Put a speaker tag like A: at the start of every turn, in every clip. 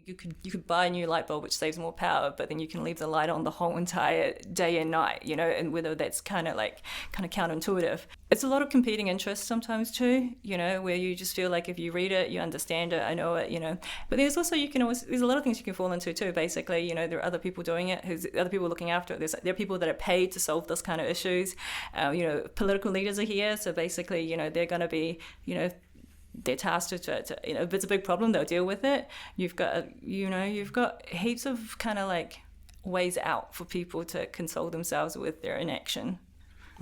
A: You could buy a new light bulb which saves more power, but then you can leave the light on the whole entire day and night, and whether that's kind of counterintuitive. It's a lot of competing interests sometimes too, where you just feel like if you read it, you understand it, I know it, But there's also, there's a lot of things you can fall into too, basically, there are other people doing it, other people looking after it. There are people that are paid to solve this kind of issues. Political leaders are here, so basically, they're going to be, they're tasked to if it's a big problem, they'll deal with it. You've got heaps of kind of like ways out for people to console themselves with their inaction.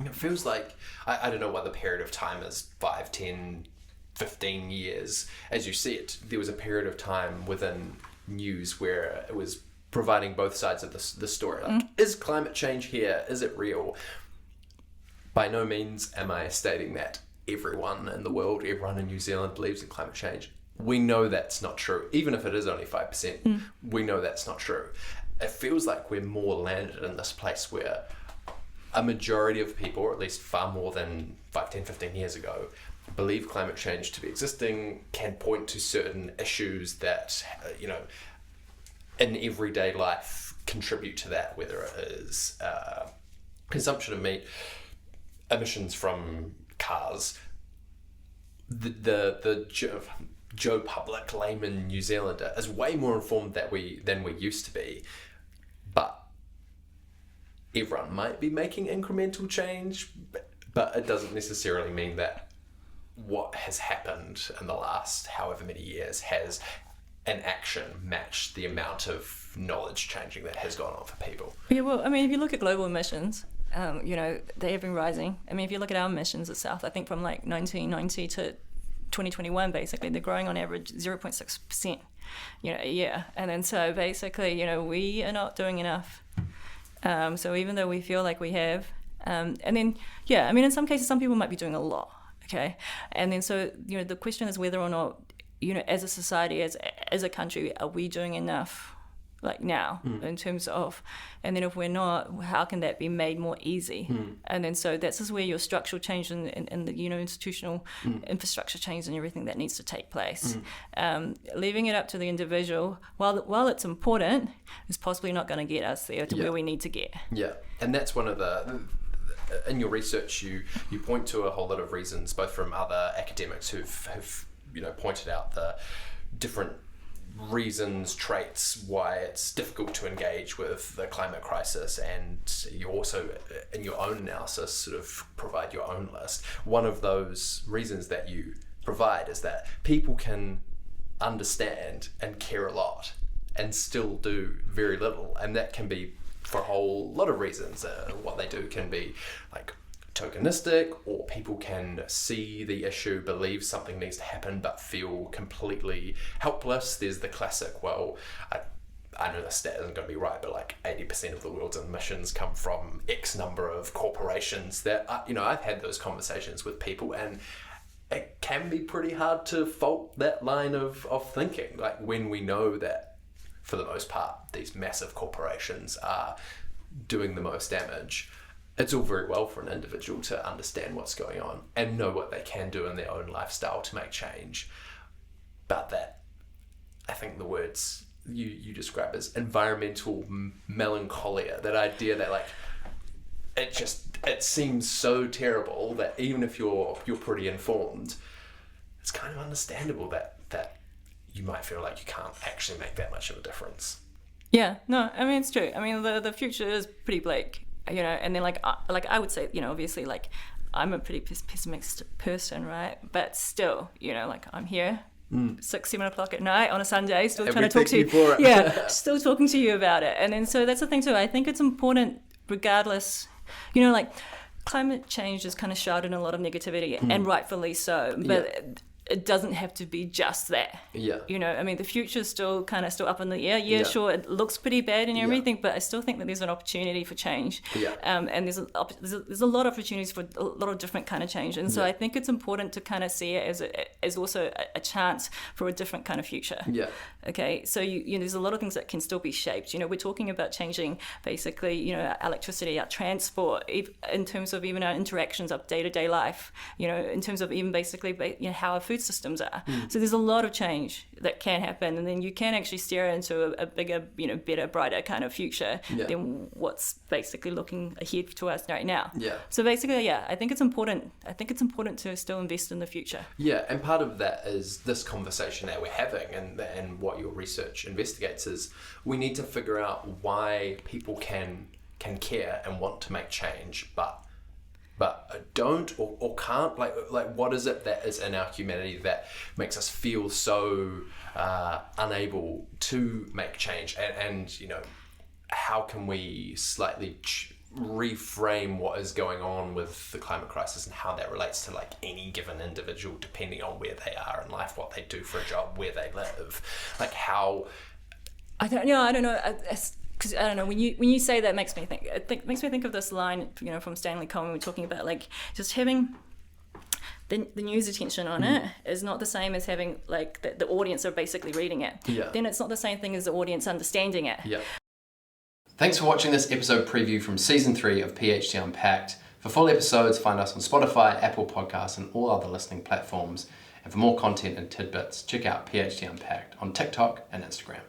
B: It feels like, I don't know what the period of time is, 5, 10, 15 years. As you said, there was a period of time within news where it was providing both sides of the story. Like, is climate change here? Is it real? By no means am I stating that everyone in the world, everyone in New Zealand believes in climate change. We know that's not true. Even if it is only 5%, we know that's not true. It feels like we're more landed in this place where a majority of people, or at least far more than 5, 10, 15 years ago, believe climate change to be existing, can point to certain issues that, in everyday life contribute to that, whether it is consumption of meat, emissions from cars. The Joe Public layman New Zealander is way more informed than we used to be, but everyone might be making incremental change, but it doesn't necessarily mean that what has happened in the last however many years has an action matched the amount of knowledge changing that has gone on for people.
A: Yeah, well, if you look at global emissions, they have been rising. If you look at our emissions at South, I think from like 1990 to 2021, basically, they're growing on average 0.6%, a year. And then so basically, we are not doing enough. So even though we feel like we have, and then, in some cases, some people might be doing a lot, okay? And then so, the question is whether or not, as a society, as a country, are we doing enough like now in terms of, and then if we're not, how can that be made more easy? And then so this is where your structural change and the institutional infrastructure change and everything that needs to take place. Leaving it up to the individual, while it's important, is possibly not going to get us there to where we need to get. Yeah,
B: and that's one of the in your research you point to a whole lot of reasons, both from other academics who've pointed out the different reasons, traits, why it's difficult to engage with the climate crisis, and you also, in your own analysis, sort of provide your own list. One of those reasons that you provide is that people can understand and care a lot and still do very little, and that can be for a whole lot of reasons. What they do can be like tokenistic, or people can see the issue, believe something needs to happen, but feel completely helpless. There's the classic, well, I know the stat isn't going to be right, but like 80% of the world's emissions come from X number of corporations. That I've had those conversations with people, and it can be pretty hard to fault that line of thinking. Like, when we know that for the most part these massive corporations are doing the most damage, it's all very well for an individual to understand what's going on and know what they can do in their own lifestyle to make change. But that, I think the words you describe as environmental melancholia, that idea that like, it seems so terrible that even if you're pretty informed, it's kind of understandable that you might feel like you can't actually make that much of a difference.
A: Yeah, no, it's true. The future is pretty bleak. And then like I would say, obviously, like, I'm a pretty pessimistic person, right? But still, like, I'm here 6-7 o'clock at night on a Sunday, still trying to talk to you. Yeah, still talking to you about it. And then so that's the thing too. I think it's important, regardless, like, climate change is kind of shrouded in a lot of negativity, and rightfully so. But it doesn't have to be just that. Yeah. The future's still up in the air. Yeah, sure, it looks pretty bad and everything, but I still think that there's an opportunity for change. Yeah. And there's a lot of opportunities for a lot of different kind of change. And so I think it's important to kind of see it as also a chance for a different kind of future. Yeah. Okay, so there's a lot of things that can still be shaped. We're talking about changing basically, our electricity, our transport, in terms of even our interactions of day-to-day life, in terms of even basically, how our food food systems are. So there's a lot of change that can happen, and then you can actually steer into a bigger, better, brighter kind of future than what's basically looking ahead to us right now.
B: Yeah.
A: So basically, I think it's important. I think it's important to still invest in the future.
B: Yeah, and part of that is this conversation that we're having, and what your research investigates is we need to figure out why people can care and want to make change, but don't or can't. Like what is it that is in our humanity that makes us feel so unable to make change, and how can we slightly reframe what is going on with the climate crisis and how that relates to like any given individual, depending on where they are in life, what they do for a job, where they live, like how.
A: I don't know. Because I don't know, when you say that, it makes me think of this line, from Stanley Cohen. We're talking about like just having the news attention on it is not the same as having like the audience are basically reading it.
B: Yeah.
A: Then it's not the same thing as the audience understanding it.
B: Yeah.
C: Thanks for watching this episode preview from Season 3 of PhD Unpacked. For full episodes, find us on Spotify, Apple Podcasts, and all other listening platforms. And for more content and tidbits, check out PhD Unpacked on TikTok and Instagram.